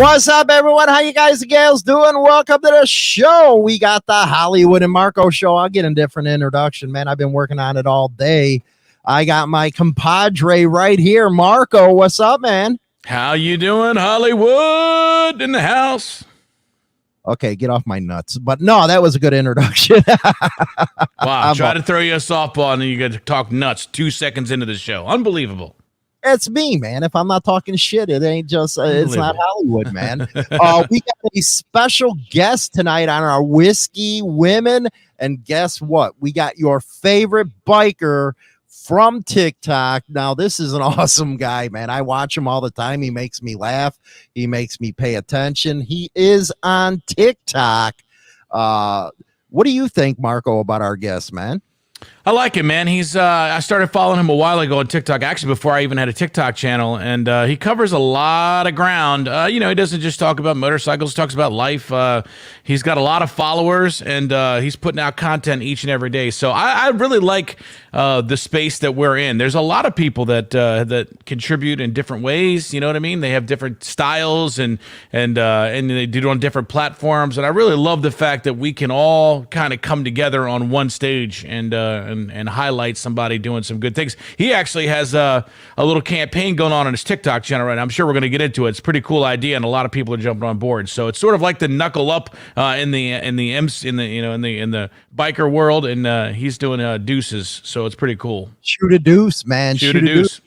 What's up, everyone? How you guys and gals doing? Welcome to the show. We got the Hollywood and Marco show. I'll get a different introduction, man. I've been working on it all day. I got my compadre right here. Marco, what's up, man? How you doing, Hollywood in the house? Okay, get off my nuts. But no, that was a good introduction. Wow, try to throw you a softball and then you get to talk nuts 2 seconds into the show. Unbelievable. It's me, man. If I'm not talking shit, it ain't just, it's not Hollywood, man. We got a special guest tonight on our Whiskey Women. And guess what? We got your favorite biker from TikTok. Now, this is an awesome guy, man. I watch him all the time. He makes me laugh. He makes me pay attention. He is on TikTok. What do you think, Marco, about our guest, man? I like him, man. He's I started following him a while ago on TikTok, actually before I even had a TikTok channel, and he covers a lot of ground. You know, he doesn't just talk about motorcycles, he talks about life. He's got a lot of followers, and he's putting out content each and every day. So I really like the space that we're in. There's a lot of people that contribute in different ways. You know what I mean? They have different styles, and they do it on different platforms. And I really love the fact that we can all kind of come together on one stage and highlight somebody doing some good things. He actually has a little campaign going on his TikTok channel right now. I'm sure we're going to get into it. It's a pretty cool idea, and a lot of people are jumping on board. So it's sort of like the knuckle up in the biker world, and he's doing deuces. So it's pretty cool. Shoot a deuce, man. Shoot a deuce.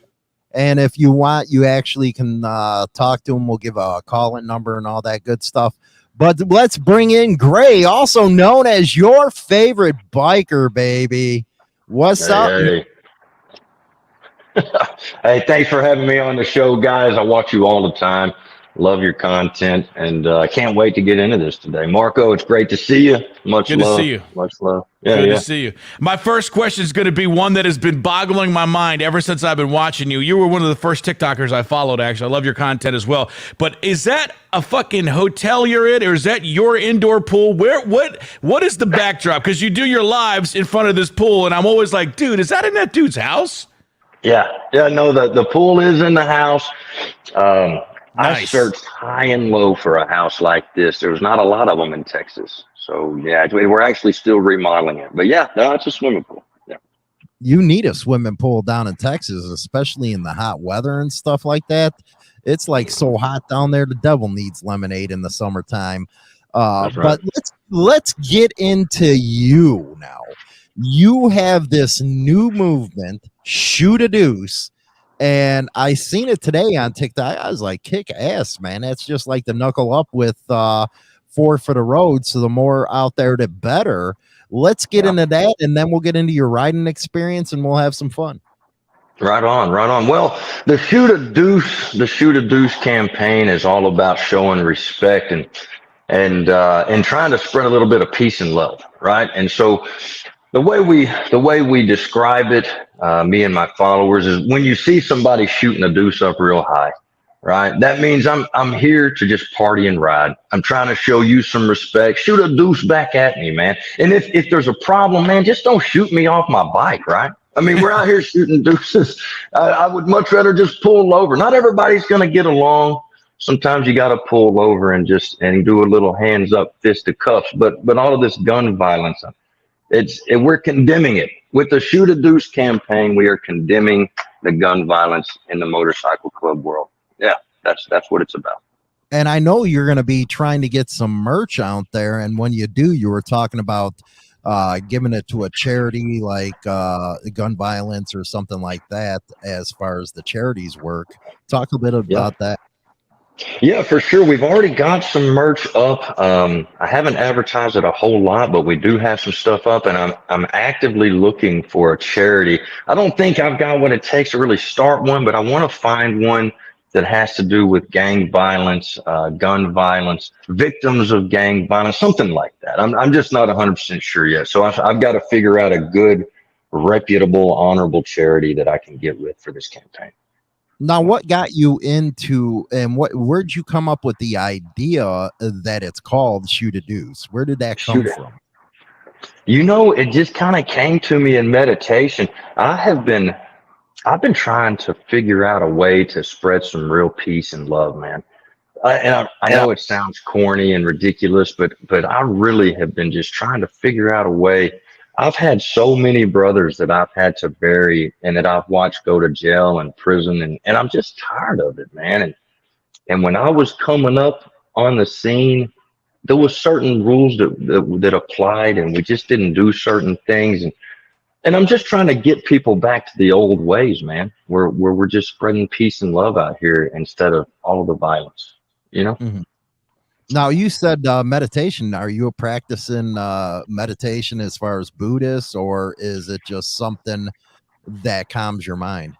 And if you want, you actually can talk to him. We'll give a call-in number and all that good stuff. But let's bring in Gray, also known as your favorite biker, baby. What's up? Hey. Hey, thanks for having me on the show, guys. I watch you all the time. Love your content, and I can't wait to get into this today. Marco, it's great to see you. Much Good love. to see you. Much love. Yeah, Good to see you. My first question is going to be one that has been boggling my mind ever since I've been watching you. You were one of the first TikTokers I followed, actually. I love your content as well. But is that a fucking hotel you're in, or is that your indoor pool? What is the backdrop? Because you do your lives in front of this pool, and I'm always like, dude, is that in that dude's house? Yeah. No, the pool is in the house. Nice. I searched high and low for a house like this. There's not a lot of them in Texas. So, yeah, we're actually still remodeling it. But, yeah, no, it's a swimming pool. Yeah. You need a swimming pool down in Texas, especially in the hot weather and stuff like that. It's like so hot down there. The devil needs lemonade in the summertime. That's But right. let's get into you now. You have this new movement, Shoot a Deuce. And I seen it today on TikTok. I was like, kick ass, man. That's just like the knuckle up with 4 for the road. So the more out there, the better. Let's get into that, and then we'll get into your riding experience, and we'll have some fun. Right on, right on. Well, the Shoot a Deuce campaign is all about showing respect and trying to spread a little bit of peace and love, right? And so the way we describe it, me and my followers, is when you see somebody shooting a deuce up real high, right? That means I'm here to just party and ride. I'm trying to show you some respect. Shoot a deuce back at me, man. And if there's a problem, man, just don't shoot me off my bike, right? I mean, we're out here shooting deuces. I would much rather just pull over. Not everybody's going to get along. Sometimes you got to pull over and do a little hands up, fist of cuffs. But all of this gun violence, we're condemning it. With the Shoot a Deuce campaign, we are condemning the gun violence in the motorcycle club world. Yeah, that's what it's about. And I know you're going to be trying to get some merch out there. And when you do, you were talking about giving it to a charity like gun violence or something like that, as far as the charities work. Talk a bit about that. Yeah, for sure. We've already got some merch up. I haven't advertised it a whole lot, but we do have some stuff up, and I'm actively looking for a charity. I don't think I've got what it takes to really start one, but I want to find one that has to do with gang violence, gun violence, victims of gang violence, something like that. I'm just not 100% sure yet. So I've got to figure out a good, reputable, honorable charity that I can get with for this campaign. Now, what got you into, and where'd you come up with the idea that it's called Shoot a Deuce? Where did that come from? You know, it just kind of came to me in meditation. I've been trying to figure out a way to spread some real peace and love, man. I know it sounds corny and ridiculous, but I really have been just trying to figure out a way. I've had so many brothers that I've had to bury and that I've watched go to jail and prison, and I'm just tired of it, man. And when I was coming up on the scene, there was certain rules that applied, and we just didn't do certain things. And I'm just trying to get people back to the old ways, man, where we're just spreading peace and love out here instead of all of the violence, you know? Mm-hmm. Now, you said meditation. Are you practicing meditation as far as Buddhist, or is it just something that calms your mind?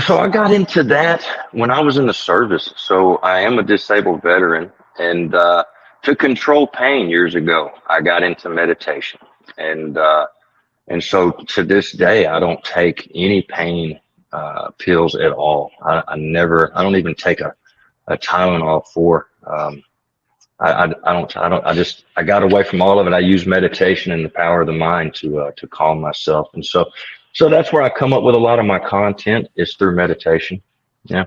So I got into that when I was in the service. So I am a disabled veteran, and to control pain years ago, I got into meditation. And so to this day, I don't take any pain pills at all. I don't even take a Tylenol for. I got away from all of it. I use meditation and the power of the mind to calm myself. And so that's where I come up with a lot of my content is through meditation. Yeah.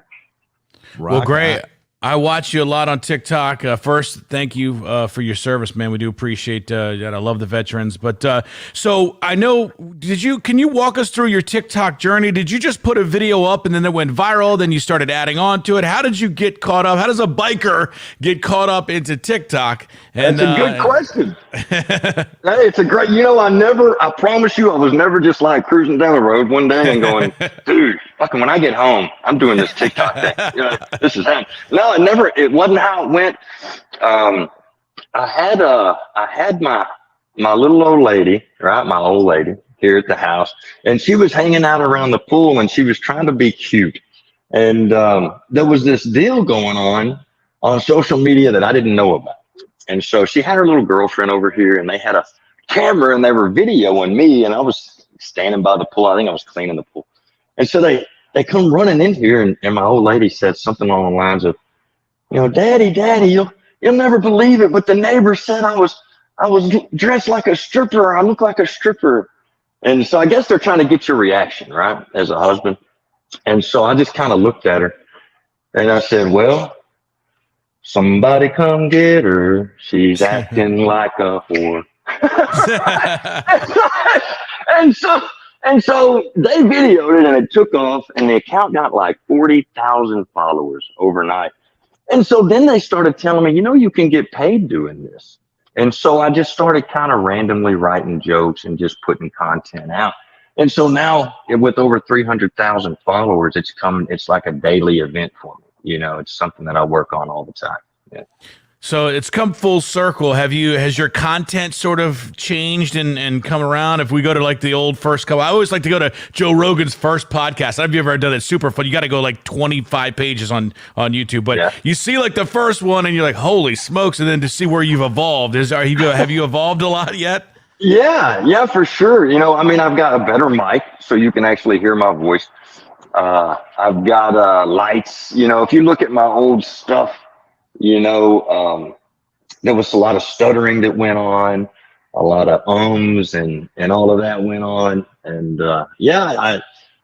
Well, great. I watch you a lot on TikTok. First, thank you for your service, man. We do appreciate that. I love the veterans. But so I know, can you walk us through your TikTok journey? Did you just put a video up and then it went viral? Then you started adding on to it. How did you get caught up? How does a biker get caught up into TikTok? And, that's a good question. Hey, it's a great, I promise you, I was never just like cruising down the road one day and going, dude, fucking when I get home, I'm doing this TikTok thing. This is happening. No, it wasn't how it went. I had my little old lady, right? My old lady here at the house, and she was hanging out around the pool and she was trying to be cute. And there was this deal going on social media that I didn't know about. And so she had her little girlfriend over here and they had a camera and they were videoing me, and I was standing by the pool. I think I was cleaning the pool. And so they come running in here, and my old lady said something along the lines of, Daddy, you'll never believe it, but the neighbor said I was dressed like a stripper. I look like a stripper. And so I guess they're trying to get your reaction, right, as a husband. And so I just kind of looked at her and I said, well, somebody come get her. She's acting like a whore. And so they videoed it and it took off, and the account got like 40,000 followers overnight. And so then they started telling me, you can get paid doing this. And so I just started kind of randomly writing jokes and just putting content out. And so now with over 300,000 followers, it's like a daily event for me. It's something that I work on all the time. Yeah. So it's come full circle. Has your content sort of changed and come around? If we go to like the old first couple, I always like to go to Joe Rogan's first podcast. Have you ever done it? Super fun. You got to go like 25 pages on YouTube, but you see like the first one and you're like, holy smokes. And then to see where you've evolved have you evolved a lot yet? Yeah, for sure. I've got a better mic so you can actually hear my voice. I've got lights, if you look at my old stuff, there was a lot of stuttering that went on, a lot of ums and all of that went on. And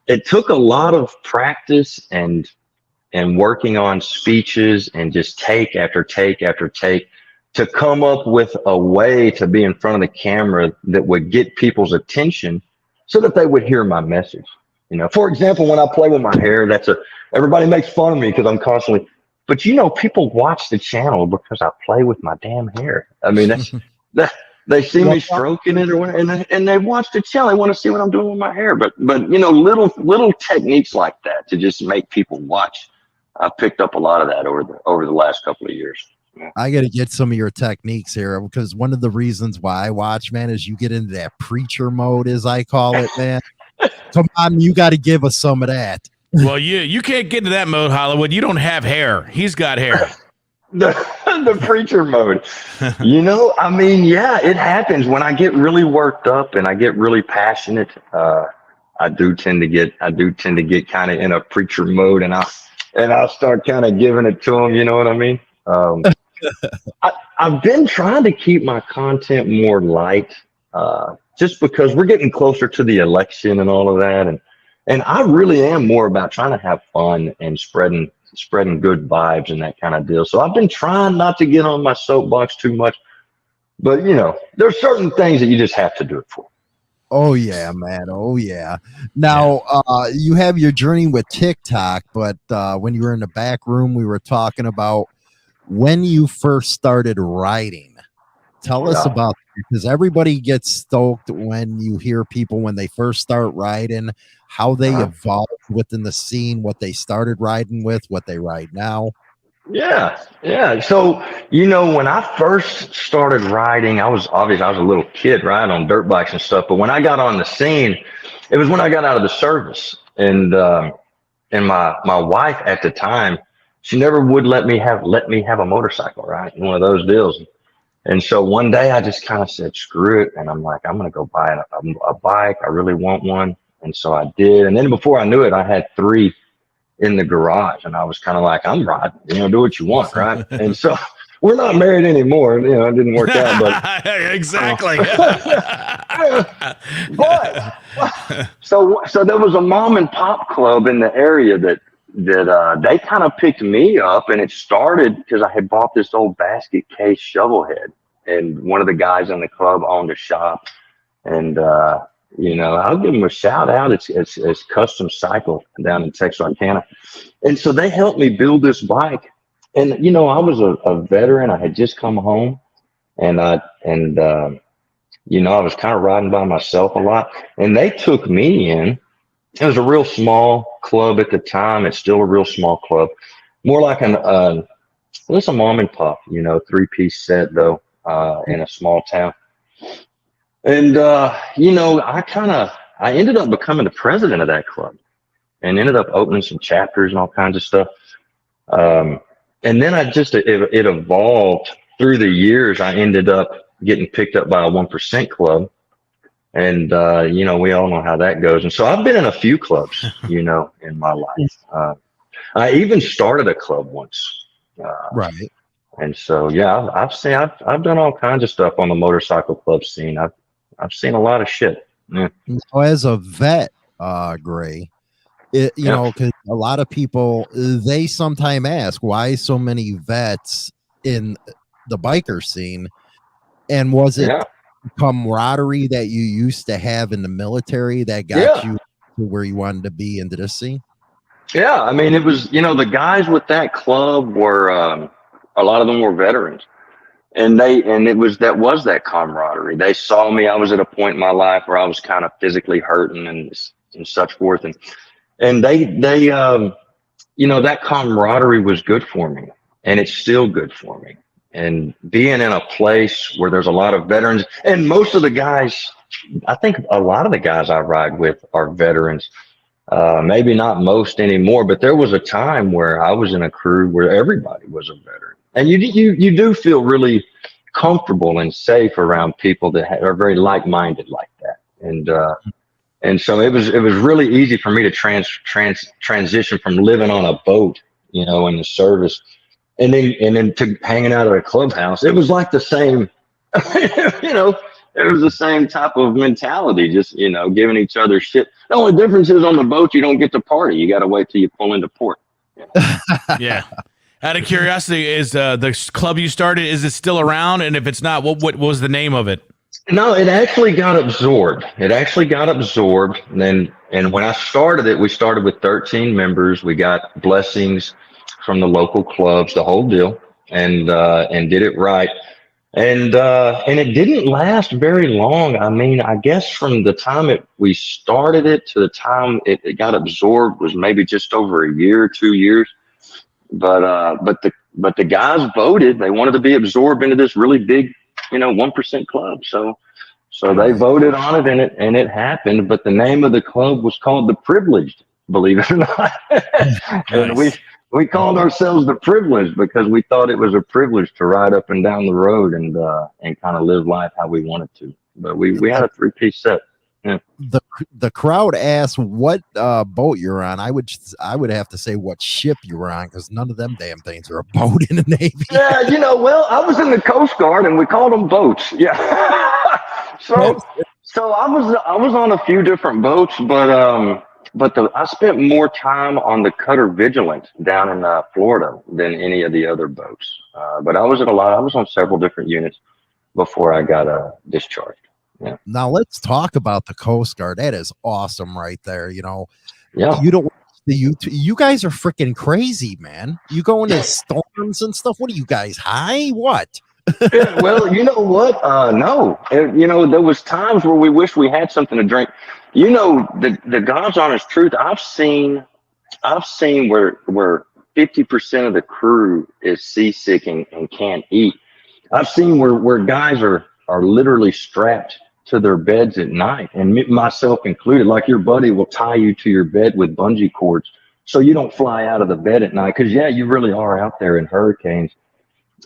it took a lot of practice and working on speeches and just take after take after take to come up with a way to be in front of the camera that would get people's attention so that they would hear my message. For example, when I play with my hair, everybody makes fun of me because I'm constantly, but people watch the channel because I play with my damn hair. I mean, they see me stroking it or whatever, and they watch the channel. They want to see what I'm doing with my hair. But little techniques like that to just make people watch. I picked up a lot of that over the last couple of years. Yeah. I got to get some of your techniques here, because one of the reasons why I watch, man, is you get into that preacher mode, as I call it, man. Come on, you got to give us some of that. Well, you can't get into that mode, Hollywood. You don't have hair. He's got hair. The preacher mode. It happens when I get really worked up and I get really passionate. I do tend to get kind of in a preacher mode, and I'll start kind of giving it to them. You know what I mean? I've been trying to keep my content more light, just because we're getting closer to the election and all of that, and I really am more about trying to have fun and spreading spreading good vibes and that kind of deal. So I've been trying not to get on my soapbox too much, but you know, there's certain things that you just have to do it for. Oh yeah, man. Oh yeah. Now, you have your journey with TikTok, but when you were in the back room, we were talking about when you first started riding. Tell us about, because everybody gets stoked when you hear people when they first start riding, how they evolved within the scene, what they started riding with, what they ride now. Yeah. So, you know, when I first started riding, I was a little kid riding on dirt bikes and stuff. But when I got on the scene, it was when I got out of the service. And my wife at the time, she never would let me have a motorcycle, right? One of those deals. And so one day I just kind of said, screw it. And I'm like, I'm going to go buy a bike. I really want one. And so I did. And then before I knew it, I had 3 in the garage, and I was kind of like, I'm riding, you know, do what you want, right? And so we're not married anymore, you know, it didn't work out, but exactly. But so there was a mom and pop club in the area that they kind of picked me up, and it started because I had bought this old basket case shovel head, and one of the guys in the club owned a shop, and you know, I'll give them a shout out. It's Custom Cycle down in Texarkana. And so they helped me build this bike. And, you know, I was a veteran. I had just come home, and you know, I was kind of riding by myself a lot, and they took me in. It was a real small club at the time. It's still a real small club, more like it's a mom and pop, you know, 3-piece set though, in a small town. And, you know, I ended up becoming the president of that club and ended up opening some chapters and all kinds of stuff. And then it evolved through the years. I ended up getting picked up by a 1% club. And, you know, we all know how that goes. And so I've been in a few clubs, you know, in my life. I even started a club once. Right. And so, yeah, I've done all kinds of stuff on the motorcycle club scene. I've seen a lot of shit. Yeah. As a vet, Gray, you know, because a lot of people, they sometimes ask why so many vets in the biker scene, and was it camaraderie that you used to have in the military that got you to where you wanted to be into this scene? Yeah, I mean, it was, you know, the guys with that club were a lot of them were veterans. And that was that camaraderie. They saw me. I was at a point in my life where I was kind of physically hurting and such forth. And they you know, that camaraderie was good for me, and it's still good for me. And being in a place where there's a lot of veterans, and most of the guys, I think a lot of the guys I ride with are veterans. Maybe not most anymore, but there was a time where I was in a crew where everybody was a veteran. And you do feel really comfortable and safe around people that are very like-minded like that. And so it was really easy for me to transition from living on a boat, you know, in the service, and then to hanging out at a clubhouse. It was like the same, you know, it was the same type of mentality, just, you know, giving each other shit. The only difference is on the boat, you don't get to party. You got to wait till you pull into port. Yeah. Out of curiosity, is the club you started, is it still around? And if it's not, what was the name of it? No, it actually got absorbed. And when I started it, we started with 13 members. We got blessings from the local clubs, the whole deal, and did it right. And it didn't last very long. I mean, I guess from the time we started it to the time it got absorbed was maybe just over a year, 2 years. But the guys voted. They wanted to be absorbed into this really big, you know, 1% club. So they voted on it, and it happened. But the name of the club was called the Privileged, believe it or not. And we called ourselves the Privileged because we thought it was a privilege to ride up and down the road and kind of live life how we wanted to. But we had a 3-piece set. Yeah. The crowd asked what boat you're on. I would have to say what ship you were on, because none of them damn things are a boat in the Navy. Yeah, you know, well, I was in the Coast Guard and we called them boats. Yeah. So I was on a few different boats, but I spent more time on the Cutter Vigilant down in Florida than any of the other boats. But I was on several different units before I got discharged. Yeah. Now let's talk about the Coast Guard. That is awesome right there. You know, Yeah. you don't watch the YouTube. You guys are freaking crazy, man. You go into storms and stuff. What are you guys, high? What? Yeah, well, you know what? No. You know, there was times where we wish we had something to drink. You know, the God's honest truth, I've seen where 50% of the crew is seasick and can't eat. I've seen where guys are literally strapped to their beds at night, and myself included. Like, your buddy will tie you to your bed with bungee cords so you don't fly out of the bed at night, because you really are out there in hurricanes.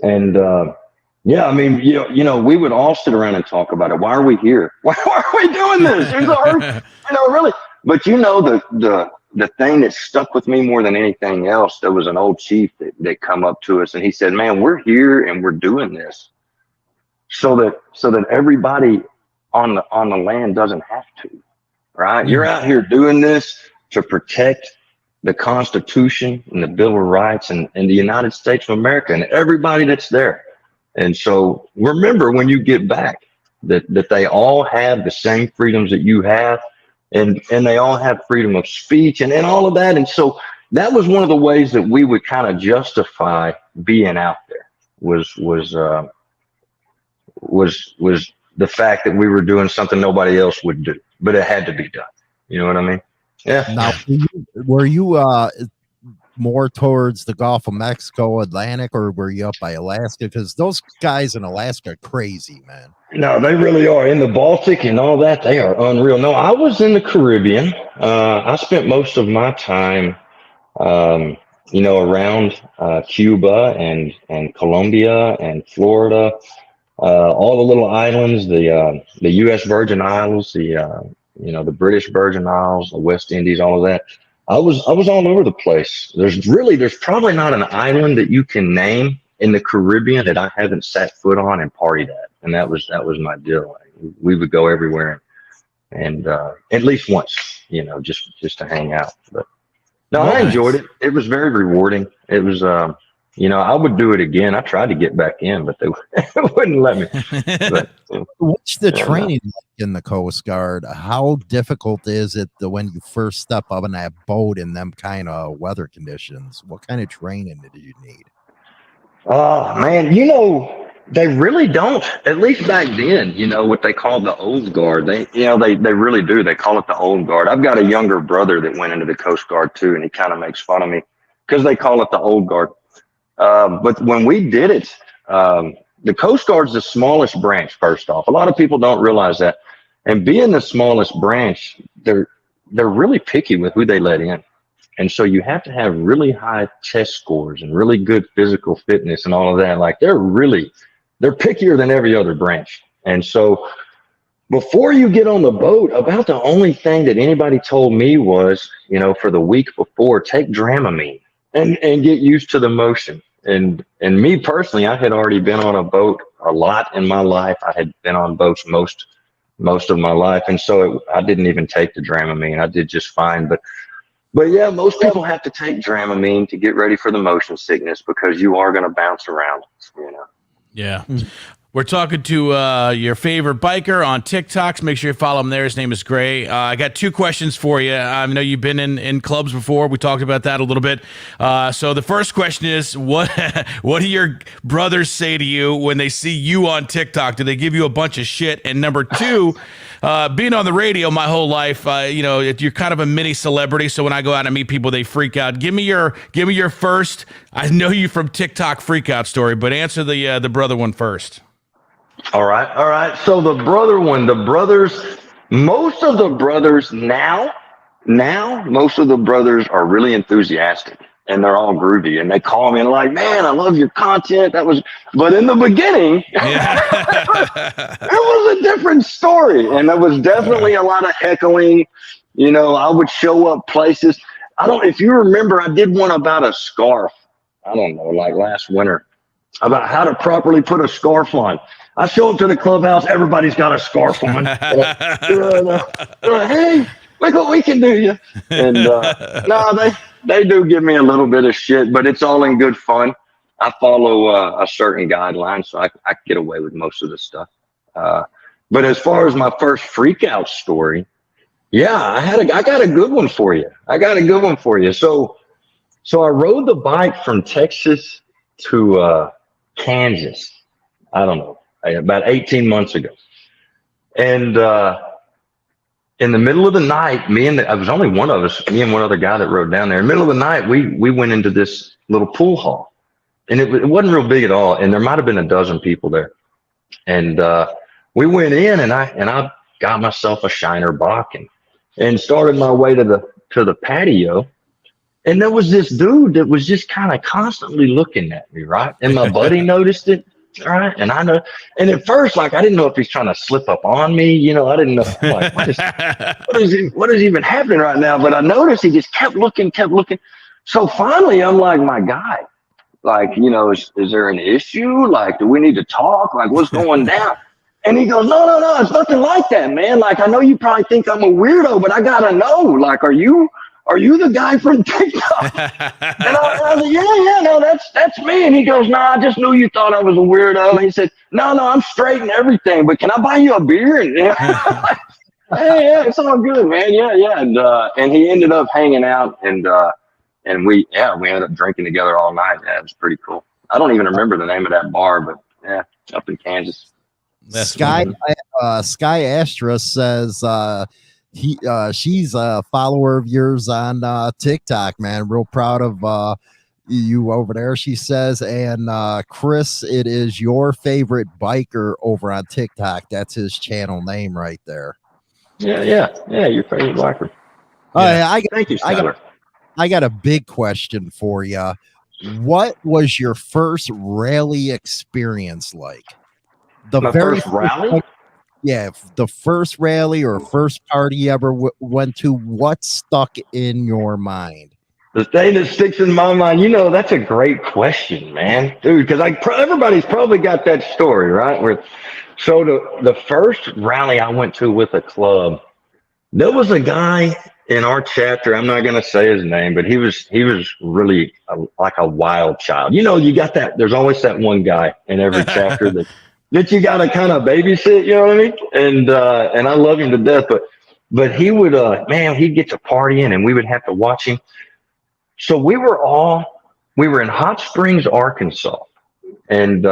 And yeah, I mean, you know, we would all sit around and talk about it. Why are we here? Why are we doing this? There's a you know, really. But you know, the thing that stuck with me more than anything else, there was an old chief that come up to us, and he said, "Man, we're here and we're doing this so that everybody on the land doesn't have to, right? You're out here doing this to protect the Constitution and the Bill of Rights and the United States of America and everybody that's there. And so remember, when you get back, that they all have the same freedoms that you have, and they all have freedom of speech and all of that." And so that was one of the ways that we would kind of justify being out there, was the fact that we were doing something nobody else would do, but it had to be done. You know what I mean? Yeah. Now, were you more towards the Gulf of Mexico, Atlantic, or were you up by Alaska? Because those guys in Alaska are crazy, man. No, they really are. In the Baltic and all that, they are unreal. No, I was in the Caribbean. I spent most of my time, you know, around Cuba and Colombia and Florida, all the little islands, the U.S. Virgin Isles, you know, the British Virgin Isles, the West Indies, all of that. I was all over the place. There's probably not an island that you can name in the Caribbean that I haven't set foot on and partied at. And that was my deal. We would go everywhere and at least once, you know, just to hang out. But no, nice. I enjoyed it. It was very rewarding. It was, you know, I would do it again. I tried to get back in, but they wouldn't let me. But, what's the training like in the Coast Guard? How difficult is it when you first step up in that boat in them kind of weather conditions? What kind of training did you need? Oh, man, you know, they really don't. At least back then, you know, what they call the old guard. They really do. They call it the old guard. I've got a younger brother that went into the Coast Guard too, and he kind of makes fun of me because they call it the old guard. But when we did it, the Coast Guard's the smallest branch, first off. A lot of people don't realize that. And being the smallest branch, they're really picky with who they let in. And so you have to have really high test scores and really good physical fitness and all of that. Like, they're pickier than every other branch. And so before you get on the boat, about the only thing that anybody told me was, you know, for the week before, take Dramamine and get used to the motion. And me personally, I had already been on a boat a lot in my life. I had been on boats most of my life. And so I didn't even take the Dramamine. I did just fine. But yeah, most people have to take Dramamine to get ready for the motion sickness, because you are going to bounce around, you know? Yeah. We're talking to your favorite biker on TikToks. Make sure you follow him there. His name is Gray. I got two questions for you. I know you've been in clubs before. We talked about that a little bit. So the first question is, what do your brothers say to you when they see you on TikTok? Do they give you a bunch of shit? And number two, being on the radio my whole life, you know, you're kind of a mini celebrity. So when I go out and meet people, they freak out. Give me your first. I know you from TikTok freak out story, but answer the brother one first. All right. So the brother one, most of the brothers now, most of the brothers are really enthusiastic and they're all groovy, and they call me and like, "Man, I love your content." But in the beginning, it was a different story, and there was definitely a lot of heckling. You know, I would show up places. If you remember, I did one about a scarf. I don't know, like last winter, about how to properly put a scarf on. I show up to the clubhouse, everybody's got a scarf on. Hey, look what we can do, you. And no, they do give me a little bit of shit, but it's all in good fun. I follow a certain guideline, so I can get away with most of the stuff. But as far as my first freak out story, yeah, I got a good one for you. So I rode the bike from Texas to Kansas. I don't know, about 18 months ago. And in the middle of the night, I was only one of us, me and one other guy that rode down there. In the middle of the night, we went into this little pool hall, and it wasn't real big at all. And there might have been a dozen people there. And we went in, and I got myself a Shiner Bach and started my way to the patio. And there was this dude that was just kind of constantly looking at me, right? And my buddy noticed it, right? And I know, and at first, like, I didn't know if he's trying to slip up on me, you know. I didn't know, I'm like, what is even happening right now? But I noticed he just kept looking. So finally, I'm like, my guy, like, you know, is there an issue? Like, do we need to talk? Like, what's going down? And he goes, no, it's nothing like that, man. Like, I know you probably think I'm a weirdo, but I gotta know, like, are you the guy from TikTok? And I was like, yeah, no, that's me. And he goes, no, I just knew you thought I was a weirdo. And he said, no, I'm straight and everything, but can I buy you a beer? And hey, yeah, it's all good, man. Yeah. And he ended up hanging out, and we ended up drinking together all night. Yeah, it was pretty cool. I don't even remember the name of that bar, but yeah, up in Kansas. Sky Astra says she's a follower of yours on TikTok, man. Real proud of you over there, she says. And Chris, it is your favorite biker over on TikTok. That's his channel name right there. Yeah, your favorite biker. Thank you, Skyler. I got a big question for you. What was your first rally experience like? The first rally? Yeah, the first rally or first party you ever went to. What stuck in your mind? The thing that sticks in my mind, you know, that's a great question, man, dude. Because everybody's probably got that story, right? So the first rally I went to with a club, there was a guy in our chapter. I'm not going to say his name, but he was really like a wild child. You know, you got that. There's always that one guy in every chapter that you got to kind of babysit, you know what I mean? And I love him to death, but he would, he'd get to partying and we would have to watch him. So we were in Hot Springs, Arkansas. And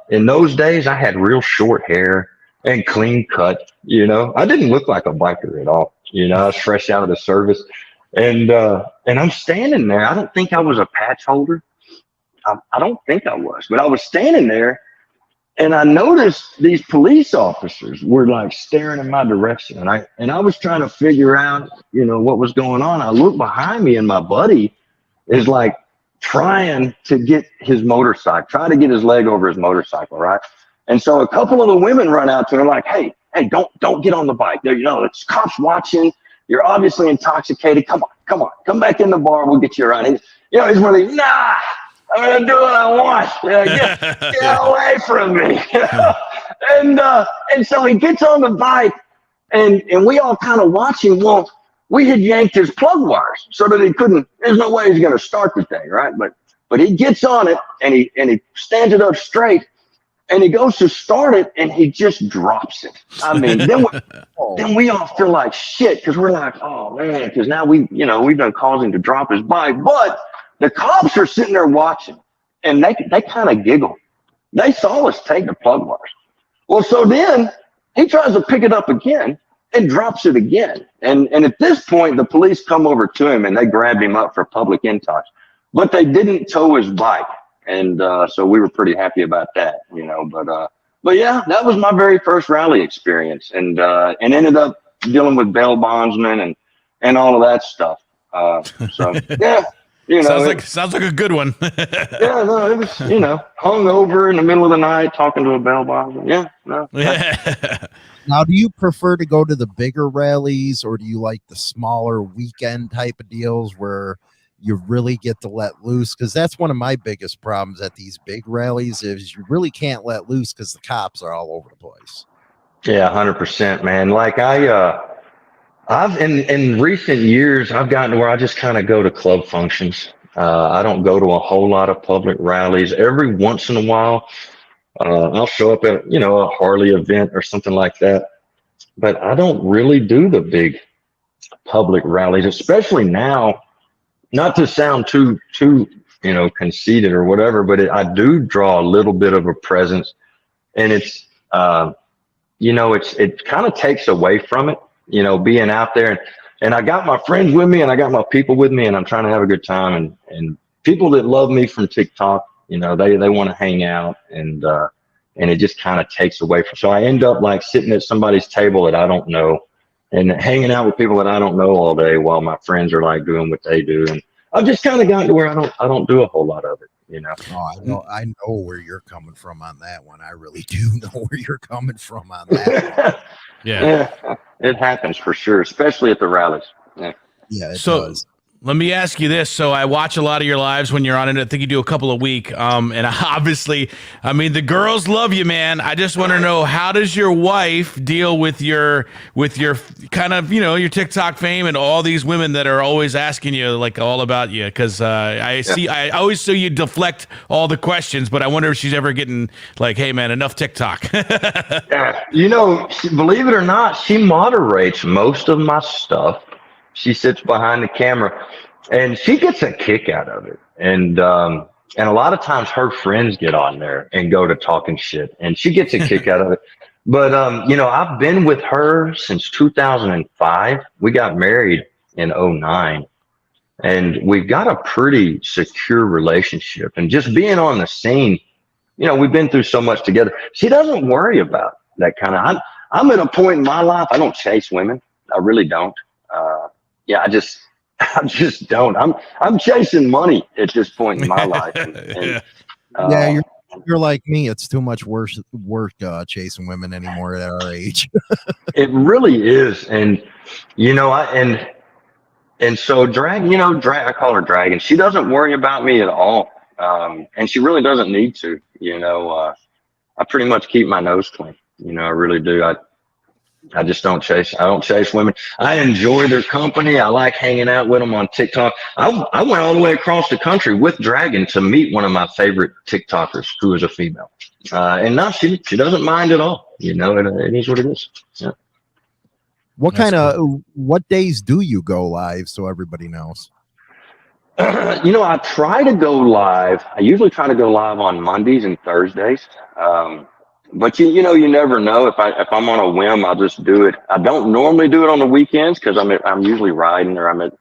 in those days I had real short hair and clean cut, you know. I didn't look like a biker at all. You know, I was fresh out of the service. And I'm standing there. I don't think I was a patch holder. I don't think I was, but I was standing there. And I noticed these police officers were like staring in my direction. And I was trying to figure out, you know, what was going on. I looked behind me and my buddy is like trying to get his motorcycle, trying to get his leg over his motorcycle, right? And so a couple of the women run out to him like, hey, don't get on the bike. There, you know, it's cops watching. You're obviously intoxicated. Come on, come back in the bar. We'll get you around. He's really, nah. I'm gonna do what I want. Get away from me. And so he gets on the bike, and we all kind of watch him. Well, we had yanked his plug wires so that he couldn't. There's no way he's gonna start the thing, right? But he gets on it and he stands it up straight, and he goes to start it, and he just drops it. I mean, then we all feel like shit because we're like, oh man, because now we've done caused him to drop his bike, but the cops are sitting there watching, and they kind of giggle. They saw us take the plug wires. Well, so then he tries to pick it up again and drops it again. And at this point, the police come over to him and they grabbed him up for public intox. But they didn't tow his bike. And so we were pretty happy about that, you know. But yeah, that was my very first rally experience, and ended up dealing with bail bondsmen and all of that stuff. So yeah. You know, sounds like a good one. Yeah, no, it was, you know, hung over in the middle of the night talking to a bail bondsman. Yeah, no. Yeah. Now, do you prefer to go to the bigger rallies, or do you like the smaller weekend type of deals where you really get to let loose? Because that's one of my biggest problems at these big rallies is you really can't let loose because the cops are all over the place. Yeah, 100%, man. Like I've in recent years, I've gotten to where I just kind of go to club functions. I don't go to a whole lot of public rallies. Every once in a while, I'll show up at, a Harley event or something like that. But I don't really do the big public rallies, especially now. Not to sound too conceited or whatever, but I do draw a little bit of a presence, and it's it kind of takes away from it, being out there, and I got my friends with me and I got my people with me, and I'm trying to have a good time, and people that love me from TikTok, they want to hang out, and it just kind of takes away from. So I end up like sitting at somebody's table that I don't know, and hanging out with people that I don't know all day while my friends are like doing what they do. And I've just kind of gotten to where I don't do a whole lot of it, Oh, I know where you're coming from on that one. I really do know where you're coming from on that one. Yeah, it happens for sure, especially at the rallies. Yeah, it so does. let me ask you this. So I watch a lot of your lives when you're on it. I think you do a couple a week. And obviously, I mean, the girls love you, man. I just want to know, how does your wife deal with your kind of, your TikTok fame and all these women that are always asking you like all about you? Because I always see you deflect all the questions, but I wonder if she's ever getting like, hey, man, enough TikTok. Yeah. Believe it or not, she moderates most of my stuff. She sits behind the camera, and she gets a kick out of it. And a lot of times her friends get on there and go to talking shit, and she gets a kick out of it. But, I've been with her since 2005. We got married in 2009, and we've got a pretty secure relationship. And just being on the scene, we've been through so much together. She doesn't worry about that kind of. I'm at a point in my life, I don't chase women. I really don't. I just don't. I'm chasing money at this point in my life. You're like me. It's too much work chasing women anymore at our age. It really is. And, so I call her Dragon. She doesn't worry about me at all. And she really doesn't need to, I pretty much keep my nose clean. I really do. I just don't chase. I don't chase women. I enjoy their company. I like hanging out with them on TikTok. I went all the way across the country with Dragon to meet one of my favorite TikTokers, who is a female. And now she doesn't mind at all. It is what it is. Yeah. What days do you go live so everybody knows? I try to go live. I usually try to go live on Mondays and Thursdays. But you never know. If I'm on a whim, I'll just do it. I don't normally do it on the weekends because I'm usually riding, or I'm at,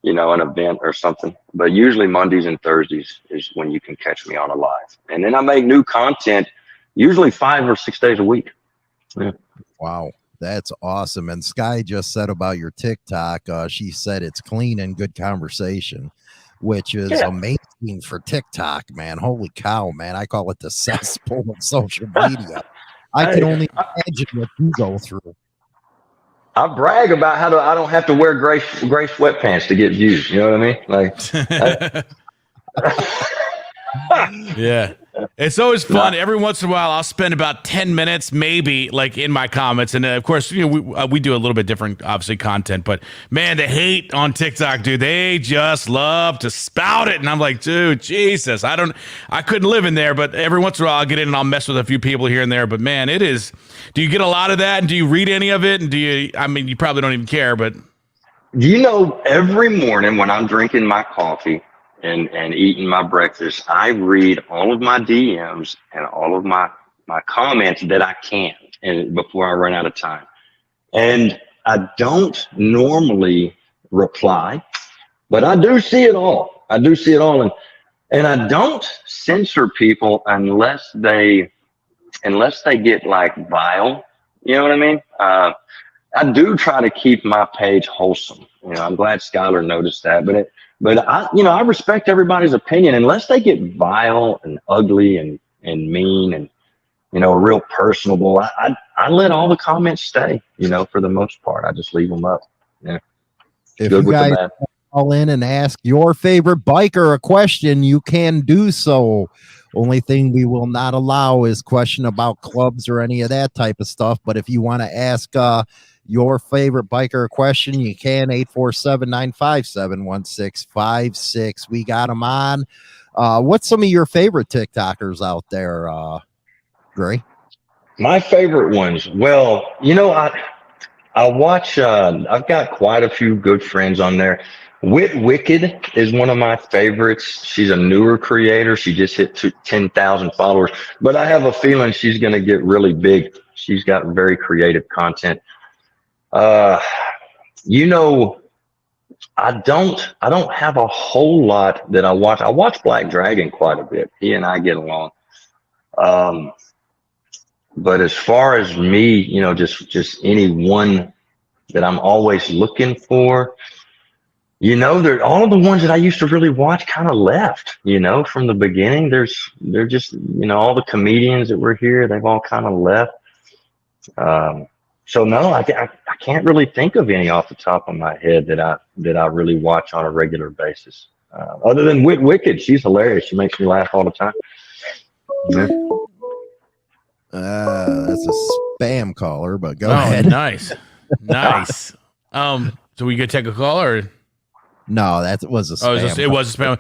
an event or something. But usually Mondays and Thursdays is when you can catch me on a live. And then I make new content, usually 5 or 6 days a week. Yeah. Wow, that's awesome. And Sky just said about your TikTok, she said it's clean and good conversation, which is amazing for TikTok, man. Holy cow, man. I call it the cesspool of social media. I can only imagine what you go through. I brag about how I don't have to wear gray sweatpants to get views. You know what I mean? Yeah. It's always fun. Every once in a while, I'll spend about 10 minutes, maybe, like in my comments. And of course, we do a little bit different, obviously, content. But man, the hate on TikTok, dude, they just love to spout it. And I'm like, dude, Jesus, I couldn't live in there. But every once in a while, I'll get in and I'll mess with a few people here and there. But man, it is. Do you get a lot of that? And do you read any of it? And you probably don't even care, but. Every morning when I'm drinking my coffee and eating my breakfast, I read all of my DMs and all of my comments that I can, and before I run out of time. And I don't normally reply, but I do see it all. And I don't censor people unless they get like vile. You know what I mean? I do try to keep my page wholesome. I'm glad Skylar noticed that, but I respect everybody's opinion unless they get vile and ugly and mean and, real personable. I let all the comments stay, for the most part. I just leave them up. Yeah. If good you guys call in and ask your favorite biker a question, you can do so. Only thing we will not allow is question about clubs or any of that type of stuff. But if you want to ask your favorite biker question, you can 847-957-1656. We got them on. What's some of your favorite TikTokers out there, Gray? My favorite ones. Well, I watch. I've got quite a few good friends on there. Wicked is one of my favorites. She's a newer creator. She just hit 10,000 followers, but I have a feeling she's going to get really big. She's got very creative content. I don't have a whole lot that I watch. I watch Black Dragon quite a bit. He and I get along. But as far as me, just any one that I'm always looking for, they're all of the ones that I used to really watch kind of left, from the beginning. They're just, all the comedians that were here, they've all kind of left. So no, I can't really think of any off the top of my head that I really watch on a regular basis. Other than Wicked, she's hilarious. She makes me laugh all the time. Yeah. That's a spam caller, but go ahead. Nice. So we could take a call or? No, that was a spam. It was a spam.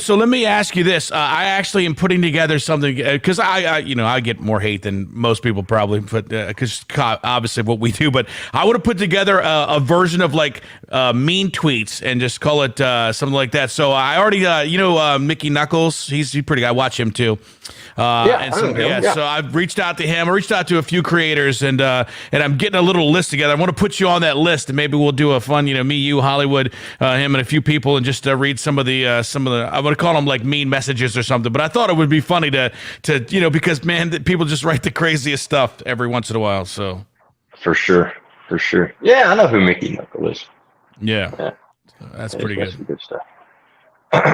So let me ask you this. I actually am putting together something because I get more hate than most people probably, but because obviously what we do. But I would have put together a version of like mean tweets and just call it something like that. So I already, Mickey Knuckles. He's pretty. I watch him too. So I've reached out to him. I reached out to a few creators, and I'm getting a little list together. I want to put you on that list, and maybe we'll do a fun, me, you, Hollywood, him, and a few people, and just read some of the I would call them like mean messages or something. But I thought it would be funny to because man, people just write the craziest stuff every once in a while. So for sure. Yeah, I know who Mickey Knuckle is. Yeah. That's pretty good. Some good stuff.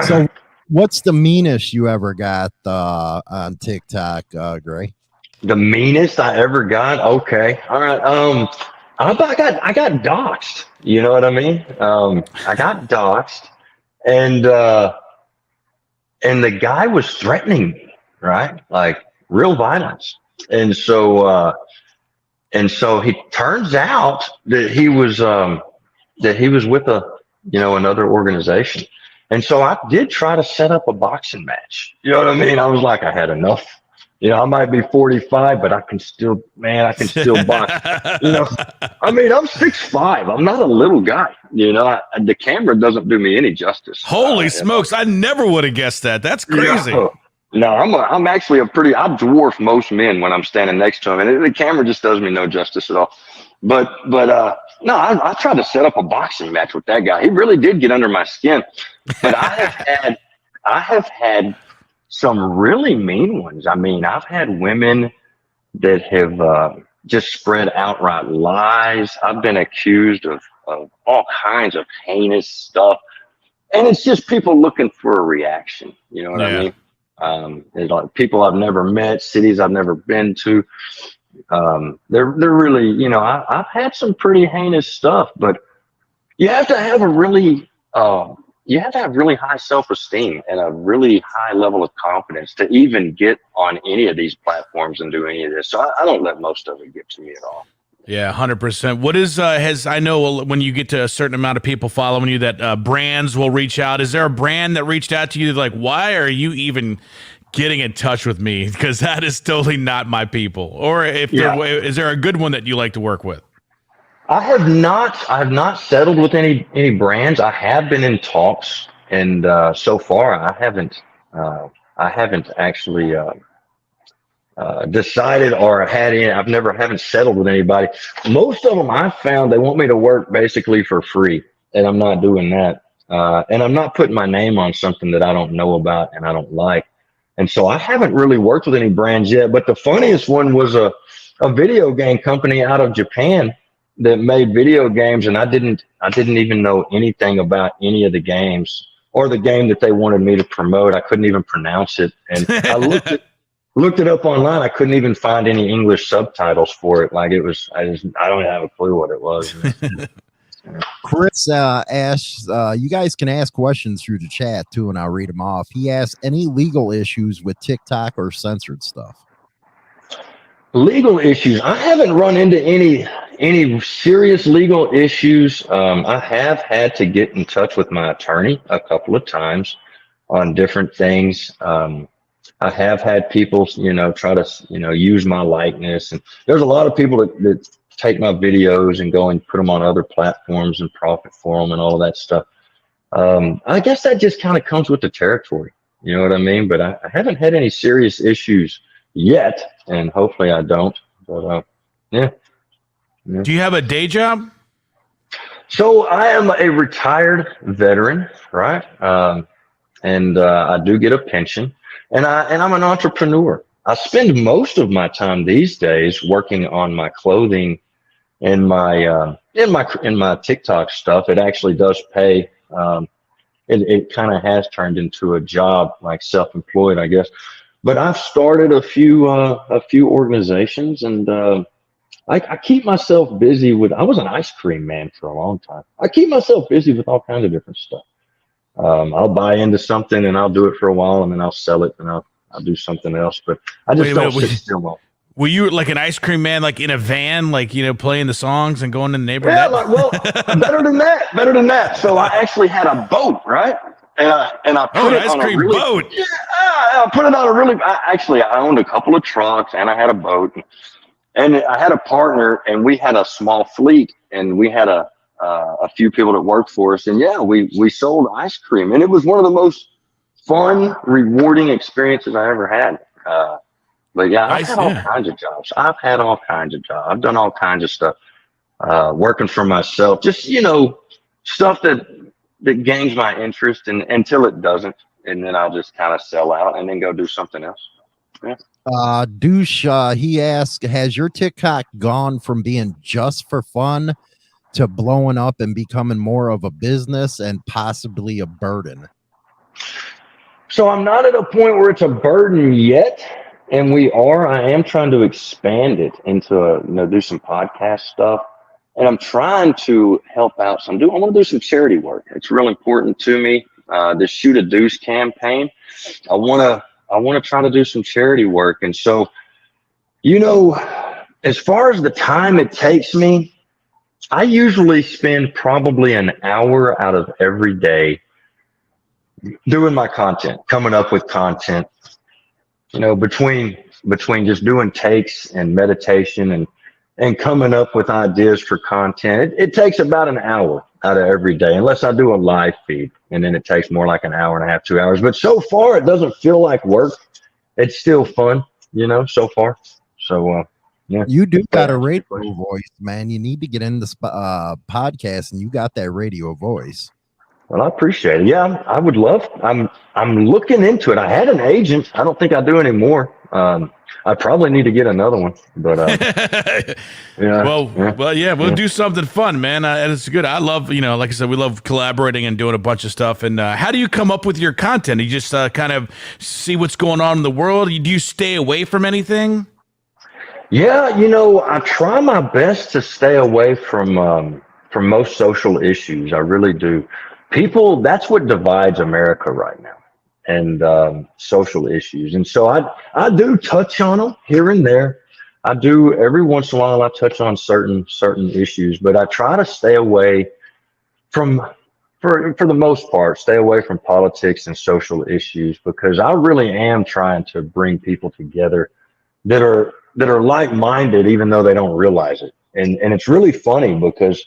So, what's the meanest you ever got on TikTok, Gray? The meanest I ever got? Okay. All right. I got doxxed. You know what I mean? I got doxxed, and the guy was threatening me, right? Like real violence. And so he turns out that he was with another organization. And so I did try to set up a boxing match. You know what I mean? I was like, I had enough. I might be 45, but I can still box. I mean, I'm 6'5". I'm not a little guy. The camera doesn't do me any justice. Holy smokes. I never would have guessed that. That's crazy. No, I'm actually I dwarf most men when I'm standing next to him, and the camera just does me no justice at all. But no, I tried to set up a boxing match with that guy. He really did get under my skin. But I have had some really mean ones. I mean, I've had women that have just spread outright lies. I've been accused of all kinds of heinous stuff. And it's just people looking for a reaction. You know what I mean? It's like people I've never met, cities I've never been to. They're really, I've had some pretty heinous stuff, but you have to have really high self-esteem and a really high level of confidence to even get on any of these platforms and do any of this. So I don't let most of it get to me at all. Yeah, 100%. What is I know when you get to a certain amount of people following you that brands will reach out. Is there a brand that reached out to you like, why are you even getting in touch with me? Because that is totally not my people. Or is there a good one that you like to work with? I have not settled with any brands. I have been in talks, and so far I haven't actually decided or had any. Haven't settled with anybody. Most of them I've found they want me to work basically for free, and I'm not doing that. And I'm not putting my name on something that I don't know about and I don't like. And so I haven't really worked with any brands yet. But the funniest one was a video game company out of Japan that made video games, and I didn't even know anything about any of the games or the game that they wanted me to promote. I couldn't even pronounce it, and I looked it up online. I couldn't even find any English subtitles for it. Like it was, I don't have a clue what it was. Chris asks, you guys can ask questions through the chat too, and I'll read them off. He asks, any legal issues with TikTok or censored stuff? Legal issues. I haven't run into any serious legal issues, I have had to get in touch with my attorney a couple of times on different things. I have had people, try to, use my likeness. And there's a lot of people that take my videos and go and put them on other platforms and profit for them and all of that stuff. I guess that just kind of comes with the territory. You know what I mean? But I haven't had any serious issues yet, and hopefully I don't. But yeah. Do you have a day job? So I am a retired veteran, right? And I do get a pension, and I'm an entrepreneur. I spend most of my time these days working on my clothing and my TikTok stuff. It actually does pay. It kind of has turned into a job, like self-employed, I guess. But I've started a few organizations, and I keep myself busy with. I was an ice cream man for a long time. I keep myself busy with all kinds of different stuff. I'll buy into something and I'll do it for a while, and then I'll sell it, and I'll do something else. But I just don't sit still long. Were you like an ice cream man, like in a van, like, playing the songs and going in the neighborhood? Yeah, better than that. So I actually had a boat, right? And I put it on a really, boat. Yeah, I put it on a really. I owned a couple of trucks and I had a boat, and I had a partner, and we had a small fleet, and we had a few people that worked for us, and yeah, we sold ice cream, and it was one of the most fun, rewarding experiences I ever had. But yeah, I've had all kinds of jobs. I've done all kinds of stuff, working for myself, just, stuff that gains my interest, and until it doesn't. And then I'll just kind of sell out and then go do something else. Yeah. Douche, he asked, has your TikTok gone from being just for fun to blowing up and becoming more of a business and possibly a burden? So I'm not at a point where it's a burden yet. And I am trying to expand it into, do some podcast stuff. And I'm trying to help out. I want to do some charity work. It's real important to me. The Shoot a Deuce campaign. I want to try to do some charity work. And so, as far as the time it takes me, I usually spend probably an hour out of every day doing my content, coming up with content. Between just doing takes and meditation and coming up with ideas for content, it takes about an hour out of every day, unless I do a live feed, and then it takes more like an hour and a half, 2 hours. But so far, it doesn't feel like work. It's still fun, so far. So, yeah. You do got a radio voice, man. You need to get in this podcast, and you got that radio voice. Well, I appreciate it. Yeah, I would love. I'm looking into it. I had an agent. I don't think I do anymore. I probably need to get another one. But yeah. We'll do something fun, man. And it's good. I love, like I said, we love collaborating and doing a bunch of stuff. And how do you come up with your content? You just kind of see what's going on in the world. Do you stay away from anything? Yeah, I try my best to stay away from most social issues. I really do. People, that's what divides America right now, and social issues. And so I do touch on them here and there. I do every once in a while. I touch on certain issues, but I try to stay away from, for the most part, stay away from politics and social issues, because I really am trying to bring people together that are like-minded, even though they don't realize it. And it's really funny because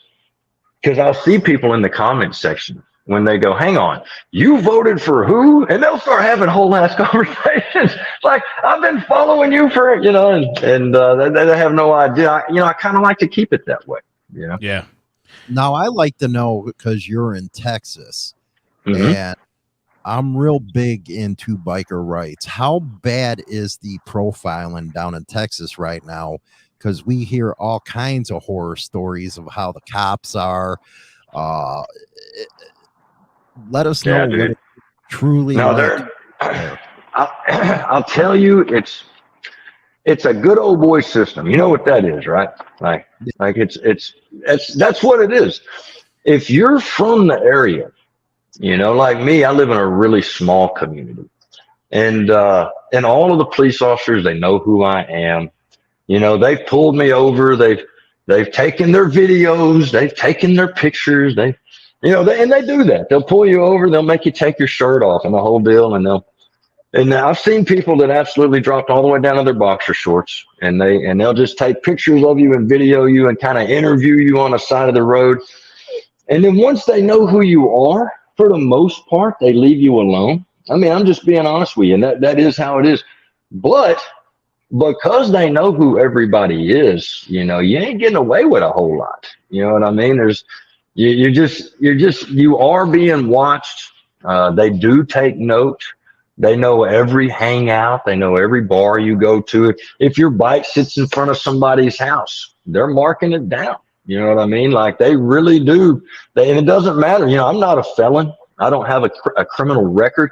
I'll see people in the comment section when they go, hang on, you voted for who? And they'll start having whole ass conversations. Like, I've been following you for, and they have no idea. I kind of like to keep it that way, Yeah. Now, I like to know, because you're in Texas, Mm-hmm. and I'm real big into biker rights. How bad is the profiling down in Texas right now? Because we hear all kinds of horror stories of how the cops are. Let us know what it truly. No, I'll tell you, it's a good old boy system. You know what that is, right? Like that's what it is. If you're from the area, like me, I live in a really small community, and all of the police officers, they know who I am. They've pulled me over. They've they've taken their videos, they've taken their pictures, and they do that. They'll pull you over, they'll make you take your shirt off and the whole deal, and I've seen people that absolutely dropped all the way down to their boxer shorts, and they'll just take pictures of you and video you and kind of interview you on the side of the road. And then once they know who you are, for the most part, they leave you alone. I mean, I'm just being honest with you, and that is how it is. But because they know who everybody is, you ain't getting away with a whole lot. You know what I mean? You are being watched. They do take note. They know every hangout. They know every bar you go to. If your bike sits in front of somebody's house, they're marking it down. You know what I mean? Like, they really do. And it doesn't matter. I'm not a felon. I don't have a criminal record.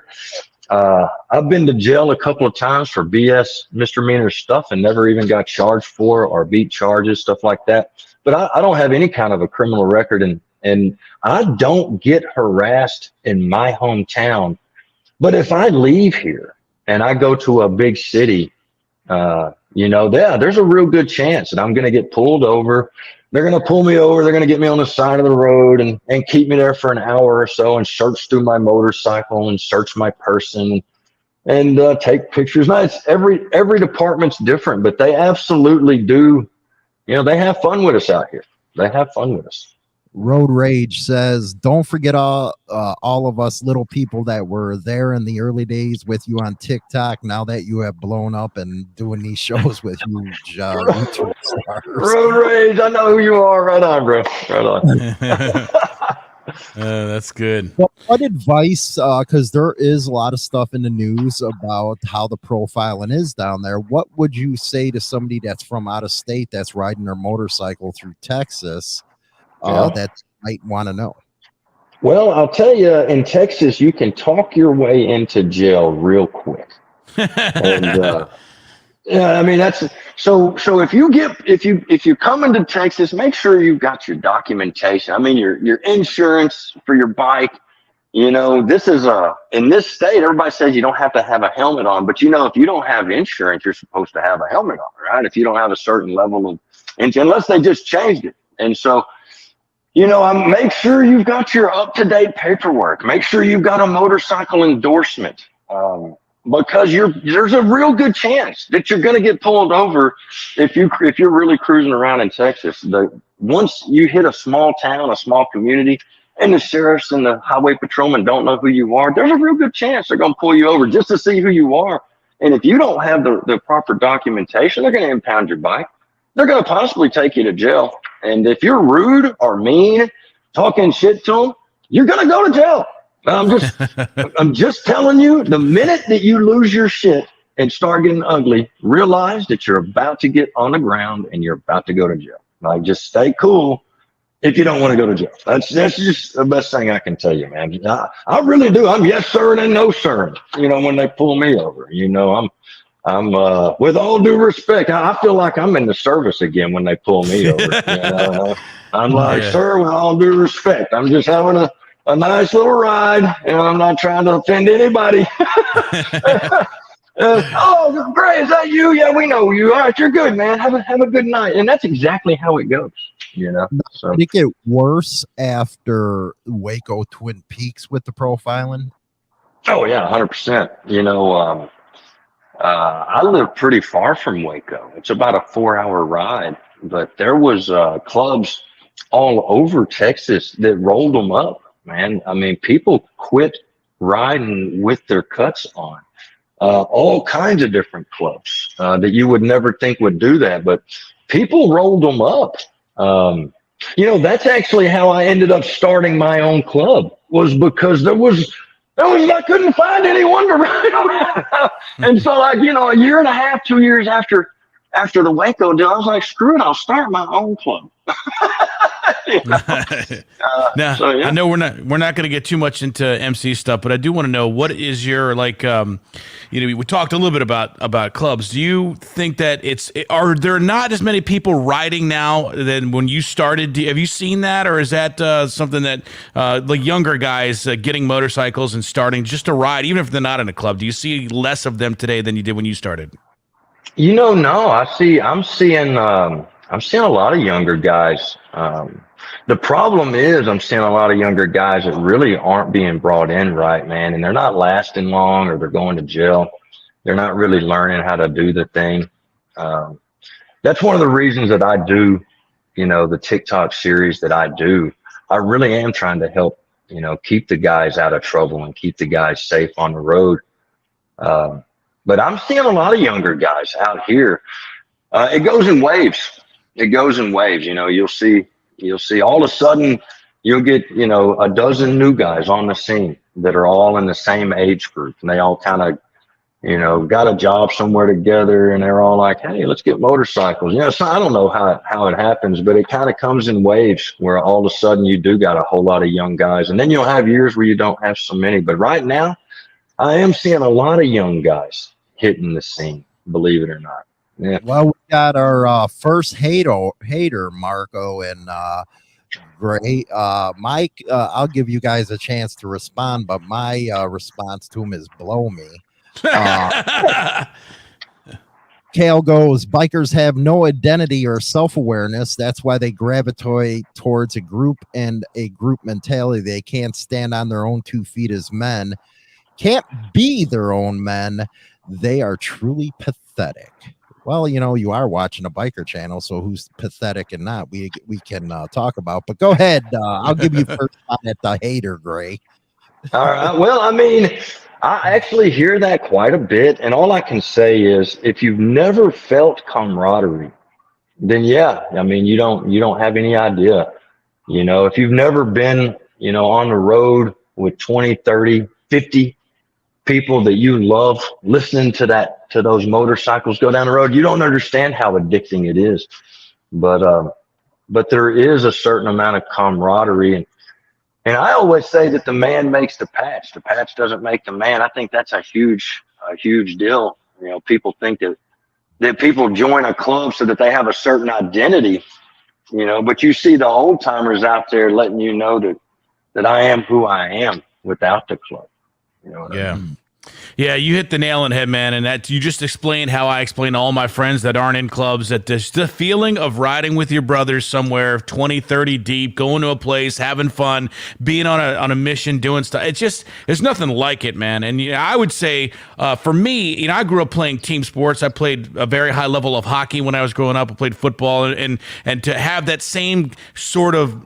I've been to jail a couple of times for BS misdemeanor stuff and never even got charged for or beat charges, stuff like that. But I don't have any kind of a criminal record, and I don't get harassed in my hometown. But if I leave here and I go to a big city, there's a real good chance that I'm going to get pulled over. They're going to pull me over. They're going to get me on the side of the road and keep me there for an hour or so and search through my motorcycle and search my person and take pictures. Now, it's every department's different, but they absolutely do. They have fun with us out here. They have fun with us. Road Rage says, don't forget all of us little people that were there in the early days with you on TikTok. Now that you have blown up and doing these shows with huge YouTube stars. Road Rage, I know who you are. Right on, bro. Right on. That's good. Well, what advice, because there is a lot of stuff in the news about how the profiling is down there. What would you say to somebody that's from out of state that's riding their motorcycle through Texas? That might want to know? Well, I'll tell you, in Texas, you can talk your way into jail real quick. And I mean, that's so if you come into Texas, make sure you've got your documentation. I mean, your insurance for your bike. This is in this state, everybody says you don't have to have a helmet on, but if you don't have insurance, you're supposed to have a helmet on, right? If you don't have a certain level of unless they just changed it. And so, make sure you've got your up-to-date paperwork. Make sure you've got a motorcycle endorsement, because there's a real good chance that you're going to get pulled over if you're really cruising around in Texas. Once you hit a small town, a small community, and the sheriffs and the highway patrolmen don't know who you are, there's a real good chance they're going to pull you over just to see who you are. And if you don't have the proper documentation, they're going to impound your bike. They're going to possibly take you to jail. And if you're rude or mean, talking shit to them, you're going to go to jail. I'm just telling you, the minute that you lose your shit and start getting ugly, realize that you're about to get on the ground and you're about to go to jail. Like, just stay cool if you don't want to go to jail. That's just the best thing I can tell you, man. I really do. I'm yes, sir, and no, sir. When they pull me over, I'm with all due respect, I feel like I'm in the service again when they pull me over. I'm like, sir, with all due respect, I'm just having a nice little ride, and I'm not trying to offend anybody. Oh, great, is that you? Yeah, we know you. All right, you're good, man. Have a good night. And that's exactly how it goes. So did it get worse after Waco Twin Peaks with the profiling? Oh yeah, 100%. I live pretty far from Waco. It's about a 4-hour ride, but there was clubs all over Texas that rolled them up, man. I mean, people quit riding with their cuts on. All kinds of different clubs that you would never think would do that, but people rolled them up. That's actually how I ended up starting my own club, was because I couldn't find anyone to ride around. And so, like, a year and a half, 2 years after the Waco deal, I was like, screw it, I'll start my own club. Now, so, yeah. I know we're not going to get too much into MC stuff, but I do want to know, what is your, like, we talked a little bit about clubs. Do you think that are there not as many people riding now than when you started? Have you seen that, or is that something that like younger guys getting motorcycles and starting just to ride, even if they're not in a club? Do you see less of them today than you did when you started? No, I'm seeing I'm seeing a lot of younger guys. The problem is I'm seeing a lot of younger guys that really aren't being brought in right, man, and they're not lasting long, or they're going to jail. They're not really learning how to do the thing. That's one of the reasons that I do, the TikTok series that I do. I really am trying to help, keep the guys out of trouble and keep the guys safe on the road. But I'm seeing a lot of younger guys out here. It goes in waves. It goes in waves. You'll see all of a sudden you'll get, a dozen new guys on the scene that are all in the same age group, and they all kind of, got a job somewhere together, and they're all like, hey, let's get motorcycles. So I don't know how it happens, but it kind of comes in waves where all of a sudden you do got a whole lot of young guys, and then you'll have years where you don't have so many. But right now, I am seeing a lot of young guys hitting the scene, believe it or not. Yeah. Well, we got our first hater, Marco and Gray. Mike, I'll give you guys a chance to respond, but my response to him is blow me. Kale goes, bikers have no identity or self-awareness. That's why they gravitate towards a group and a group mentality. They can't stand on their own 2 feet as men, can't be their own men. They are truly pathetic. Well, you are watching a biker channel, so who's pathetic and not, we can talk about. But go ahead. I'll give you first shot at the hater, Gray. All right. Well, I mean, I actually hear that quite a bit. And all I can say is, if you've never felt camaraderie, then yeah, I mean, you don't have any idea. If you've never been, on the road with 20, 30, 50 people that you love, listening to those motorcycles go down the road, you don't understand how addicting it is. But there is a certain amount of camaraderie, and I always say that the man makes the patch. The patch doesn't make the man. I think that's a huge deal. People think that people join a club so that they have a certain identity, but you see the old timers out there letting you know that I am who I am without the club. Yeah. I mean? Yeah, you hit the nail on the head, man, and that you just explained how I explain to all my friends that aren't in clubs that the feeling of riding with your brothers somewhere 20, 30 deep, going to a place, having fun, being on a mission, doing stuff. It's just, there's nothing like it, man. And I would say for me, I grew up playing team sports. I played a very high level of hockey when I was growing up. I played football, and to have that same sort of,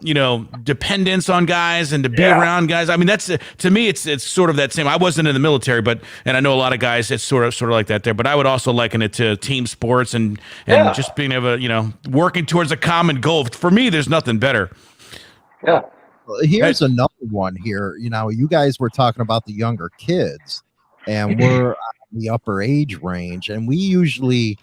dependence on guys and to be around guys. I mean, that's, to me, it's sort of that same. I wasn't in the military, and I know a lot of guys, it's sort of like that there, but I would also liken it to team sports and just being able to, working towards a common goal. For me, there's nothing better. Yeah. Here's another one here. You guys were talking about the younger kids, and we're on the upper age range, and we usually,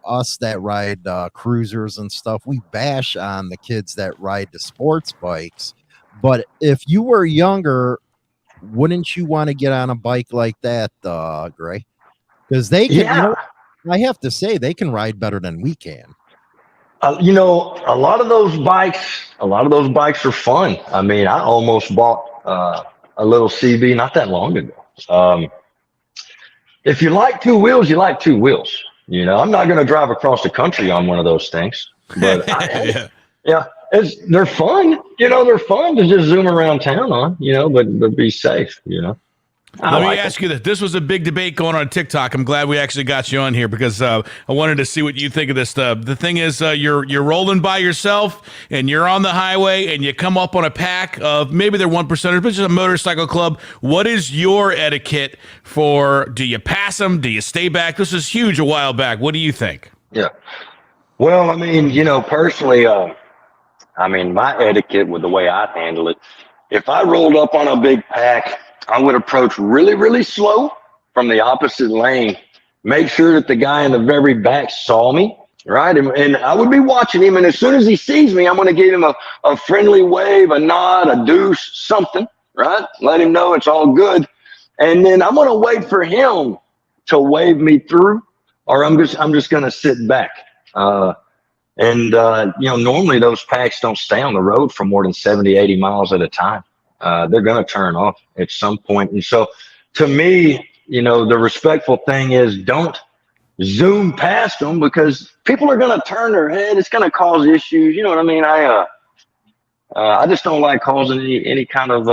us that ride cruisers and stuff, we bash on the kids that ride the sports bikes. But if you were younger, wouldn't you want to get on a bike like that, Gray? Because they can, I have to say, they can ride better than we can. A lot of those bikes are fun. I mean, I almost bought a little CB not that long ago. If you like 2 wheels, you like 2 wheels. I'm not going to drive across the country on one of those things, but they're fun. They're fun to just zoom around town on, but be safe, Let me ask you this was a big debate going on TikTok. I'm glad we actually got you on here because I wanted to see what you think of this stuff. The thing is, you're rolling by yourself and you're on the highway and you come up on a pack of, maybe they're 1%ers, but it's a motorcycle club. What is your etiquette for, do you pass them? Do you stay back? This was huge a while back. What do you think? Yeah. Well, I mean, personally, my etiquette with the way I handle it, if I rolled up on a big pack, I would approach really, really slow from the opposite lane, make sure that the guy in the very back saw me, right? And I would be watching him, and as soon as he sees me, I'm going to give him a friendly wave, a nod, a deuce, something, right? Let him know it's all good. And then I'm going to wait for him to wave me through, or I'm just going to sit back. Normally those packs don't stay on the road for more than 70, 80 miles at a time. They're going to turn off at some point. And so to me, the respectful thing is don't zoom past them because people are going to turn their head. It's going to cause issues. You know what I mean? I just don't like causing any kind of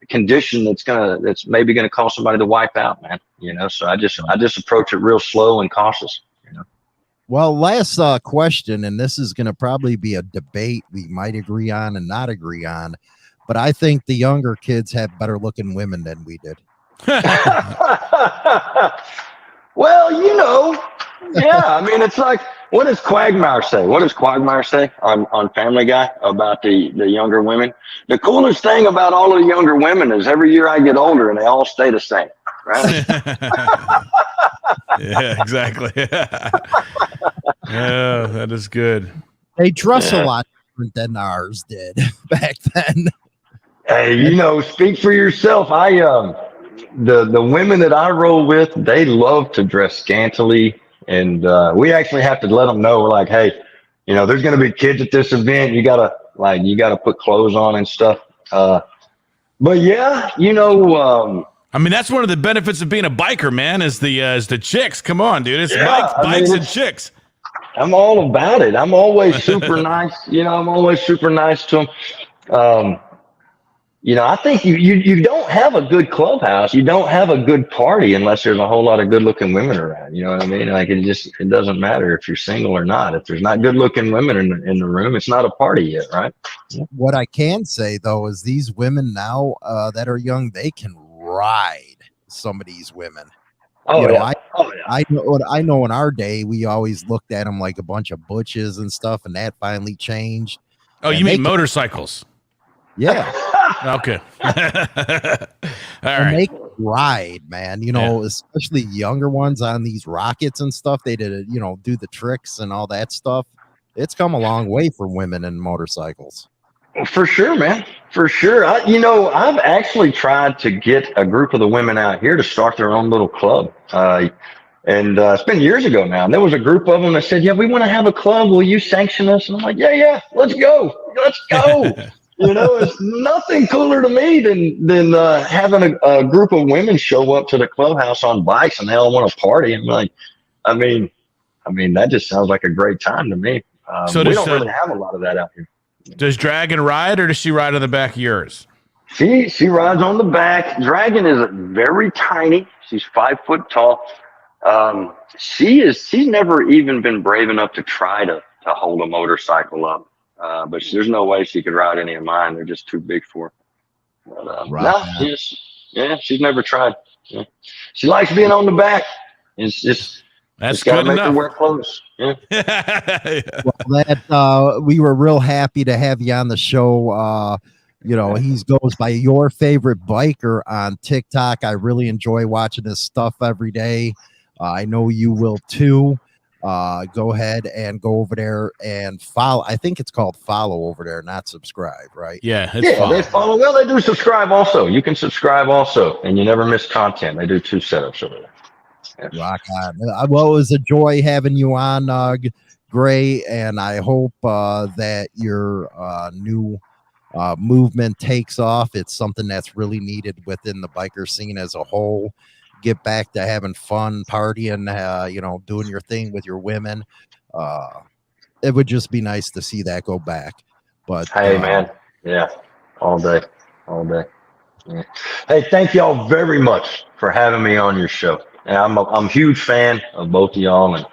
condition that's maybe gonna cause somebody to wipe out, man. You know, so I just approach it real slow and cautious. You know. Well, last question, and this is gonna probably be a debate we might agree on and not agree on, but I think the younger kids have better looking women than we did. Well, you know, yeah. I mean, it's like, what does Quagmire say? What does Quagmire say on Family Guy about the younger women? The coolest thing about all of the younger women is every year I get older and they all stay the same, right? Yeah, exactly. Yeah, that is good. They dress a lot different than ours did back then. Hey, you know, speak for yourself. The women that I roll with, they love to dress scantily. And we actually have to let them know, we're like, hey, you know, there's going to be kids at this event. You gotta put clothes on and stuff. But yeah, you know, I mean, that's one of the benefits of being a biker, man, is the chicks. Come on, dude. It's Yeah, bikes and chicks. I'm all about it. I'm always super nice. You know, I'm always super nice to them. You know, I think you don't have a good clubhouse. You don't have a good party unless there's a whole lot of good looking women around. You know what I mean? Like it doesn't matter if you're single or not. If there's not good looking women in the room, it's not a party yet, right? What I can say though is these women now that are young, they can ride some of these women. Oh, you know, yeah. I know in our day we always looked at them like a bunch of butches and stuff, and that finally changed. Oh, you mean motorcycles? Yeah. Okay. All And right. they can ride, man. You know, especially younger ones on these rockets and stuff. They did, you know, do the tricks and all that stuff. It's come a long way for women and motorcycles. For sure, man. For sure. I've actually tried to get a group of the women out here to start their own little club. And it's been years ago now. And there was a group of them that said, yeah, we want to have a club. Will you sanction us? And I'm like, yeah, let's go. Let's go. You know, it's nothing cooler to me than having a group of women show up to the clubhouse on bikes and they all want to party. And like, I mean, that just sounds like a great time to me. So we don't really have a lot of that out here. Does Dragon ride, or does she ride on the back of yours? She rides on the back. Dragon is very tiny. She's 5 foot tall. She's never even been brave enough to try to hold a motorcycle up. But there's no way she could ride any of mine. They're just too big for her. But, she's never tried. Yeah. She likes being on the back. That's gotta good make enough. her wear clothes. Yeah. Well, we were real happy to have you on the show. You know, he goes by Your Favorite Biker on TikTok. I really enjoy watching his stuff every day. I know you will too. Go ahead and go over there and follow. I think it's called follow over there, not subscribe, right? Yeah, they follow. Well, they do subscribe also. You can subscribe also, and you never miss content. They do 2 setups over there. Yeah. Rock on. Well, it was a joy having you on, Gray, and I hope that your new movement takes off. It's something that's really needed within the biker scene as a whole. Get back to having fun, partying, you know, doing your thing with your women. It would just be nice to see that go back. But hey, man, yeah, all day. Yeah. Hey, thank y'all very much for having me on your show. And I'm a huge fan of both of y'all,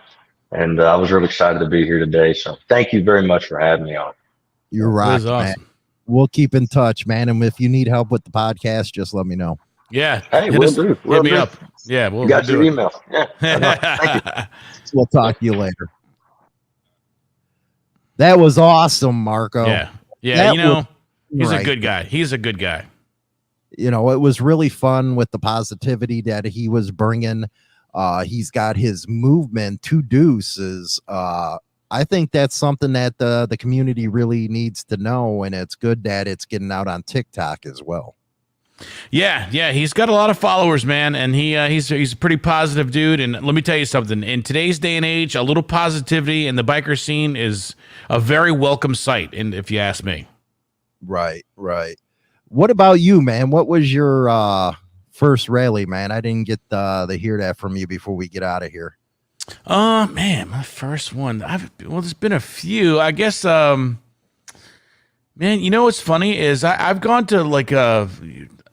and I was really excited to be here today. So thank you very much for having me on. You're right, awesome, man. We'll keep in touch, man. And if you need help with the podcast, just let me know. Yeah. Hey, we'll do. Hit me up. Yeah, we'll got your do email. Yeah. Thank you. We'll talk to you later. That was awesome, Marco. Yeah. Yeah. You know, he's a good guy. He's a good guy. You know, it was really fun with the positivity that he was bringing. He's got his movement, Two Deuces. I think that's something that the community really needs to know, and it's good that it's getting out on TikTok as well. Yeah, he's got a lot of followers, man, and he's a pretty positive dude. And let me tell you something: in today's day and age, a little positivity in the biker scene is a very welcome sight. And if you ask me, right. What about you, man? What was your first rally, man? I didn't get to hear that from you before we get out of here. Man, my first one. There's been a few. I guess. Man, you know what's funny is I've gone to like I've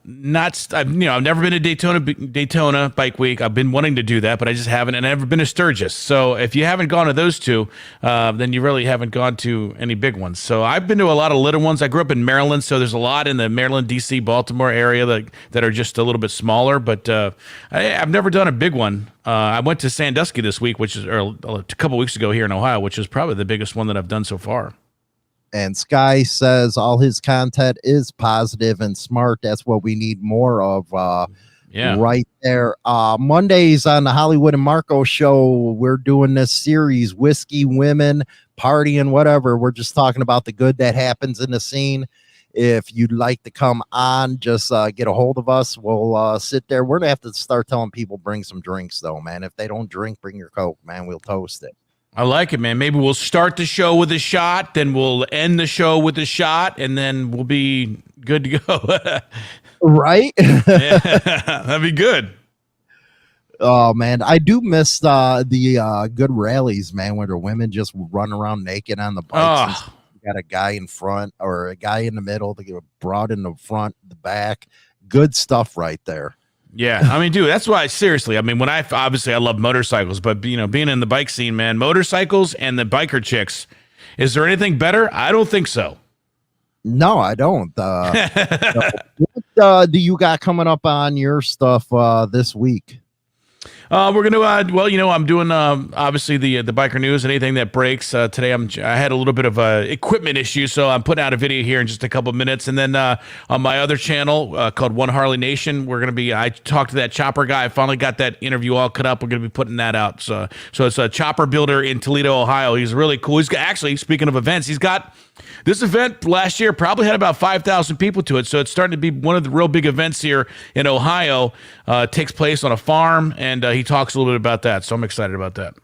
never been to Daytona Bike Week. I've been wanting to do that, but I just haven't, and I've never been to Sturgis. So if you haven't gone to those two, then you really haven't gone to any big ones. So I've been to a lot of little ones. I grew up in Maryland, so there's a lot in the Maryland, D.C., Baltimore area that are just a little bit smaller. But I've never done a big one. I went to Sandusky this week, or a couple weeks ago here in Ohio, which is probably the biggest one that I've done so far. And Sky says all his content is positive and smart. That's what we need more of. Right there. Mondays on the Hollywood and Marco show, we're doing this series, Whiskey, Women, Party, and whatever. We're just talking about the good that happens in the scene. If you'd like to come on, just get a hold of us. We'll sit there. We're going to have to start telling people bring some drinks, though, man. If they don't drink, bring your Coke, man. We'll toast it. I like it, man. Maybe we'll start the show with a shot, then we'll end the show with a shot, and then we'll be good to go. Right? Yeah, that'd be good. Oh, man. I do miss the good rallies, man, where the women just run around naked on the bikes. Oh. You got a guy in front or a guy in the middle, they get broad in the front, the back. Good stuff right there. Yeah, I mean, dude, that's why, seriously, I mean, obviously I love motorcycles, but, being in the bike scene, man, motorcycles and the biker chicks, is there anything better? I don't think so. No, I don't. What do you got coming up on your stuff this week? We're gonna I'm doing obviously the biker news. Anything that breaks today. I had a little bit of equipment issue, so I'm putting out a video here in just a couple of minutes. And then on my other channel called One Harley Nation, I talked to that chopper guy. I finally got that interview all cut up. We're gonna be putting that out. So it's a chopper builder in Toledo, Ohio. He's really cool. He's actually, speaking of events, he's got this event last year probably had about 5,000 people to it. So it's starting to be one of the real big events here in Ohio. It takes place on a farm, and he talks a little bit about that. So I'm excited about that.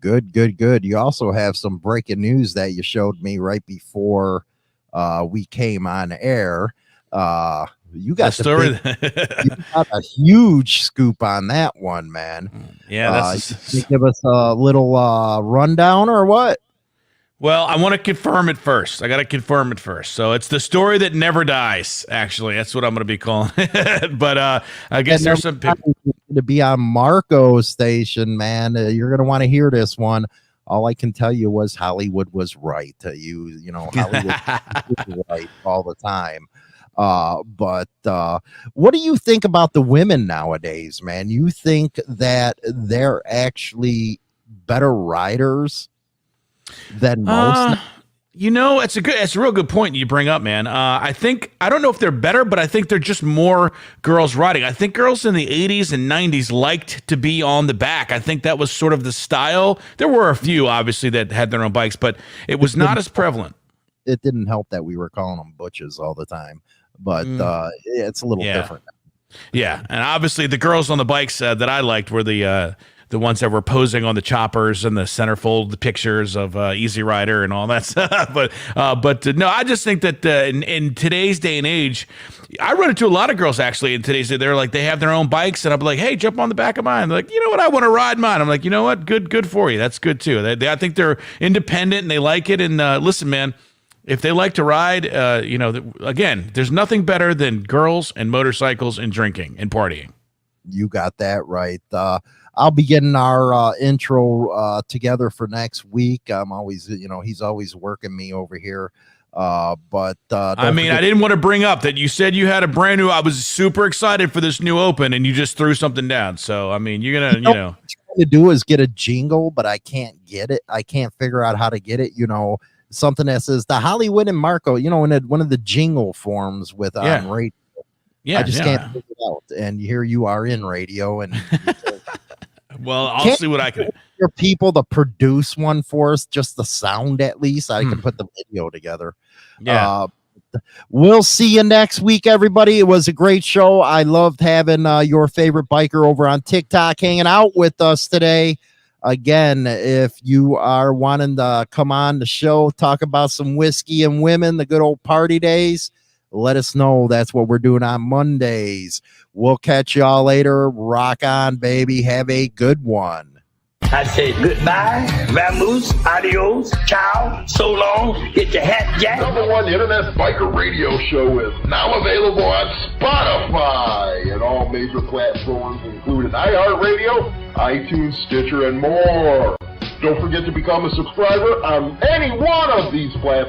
Good. You also have some breaking news that you showed me right before we came on air. You got you got a huge scoop on that one, man. Yeah, can you give us a little rundown or what? Well, I want to confirm it first. I got to confirm it first. So it's the story that never dies. Actually, that's what I'm going to be calling it. But I guess there's some people to be on Marco's station, man. You're going to want to hear this one. All I can tell you was Hollywood was right. Hollywood was right all the time. But what do you think about the women nowadays, man? You think that they're actually better riders than most? It's a real good point you bring up, man. I don't know if they're better, but I think they're just more girls riding. I think girls in the 80s and 90s liked to be on the back. I think that was sort of the style. There were a few, obviously, that had their own bikes, but it was not as prevalent. It didn't help that we were calling them butches all the time, but it's a little different. Yeah, and obviously the girls on the bikes that I liked were the ones that were posing on the choppers and the centerfold, the pictures of Easy Rider and all that stuff. But no, I just think that in today's day and age, I run into a lot of girls actually in today's day. They're like, they have their own bikes, and I'm like, hey, jump on the back of mine. They're like, you know what, I want to ride mine. I'm like, you know what, good for you. That's good too. I think they're independent and they like it. And listen, man, if they like to ride, again, there's nothing better than girls and motorcycles and drinking and partying. You got that right. I'll be getting our intro together for next week. I'm always, he's always working me over here. But I didn't want to bring up that you said you had a brand new. I was super excited for this new open, and you just threw something down. So I mean, you're gonna, what I'm trying to do is get a jingle, but I can't get it. I can't figure out how to get it. Something that says the Hollywood and Marco. In one of the jingle forms with on radio. Yeah, I just can't figure it out. And here you are in radio, and well, I'll see what I can. Your people to produce one for us, just the sound at least. I can put the video together. Yeah. We'll see you next week, everybody. It was a great show. I loved having your favorite biker over on TikTok hanging out with us today. Again, if you are wanting to come on the show, talk about some whiskey and women, the good old party days, let us know. That's what we're doing on Mondays. We'll catch y'all later. Rock on, baby. Have a good one. I say goodbye, vamoose, adios, ciao, so long, get your hat jack. #1 internet biker radio show is now available on Spotify and all major platforms, including iHeartRadio, iTunes, Stitcher, and more. Don't forget to become a subscriber on any one of these platforms.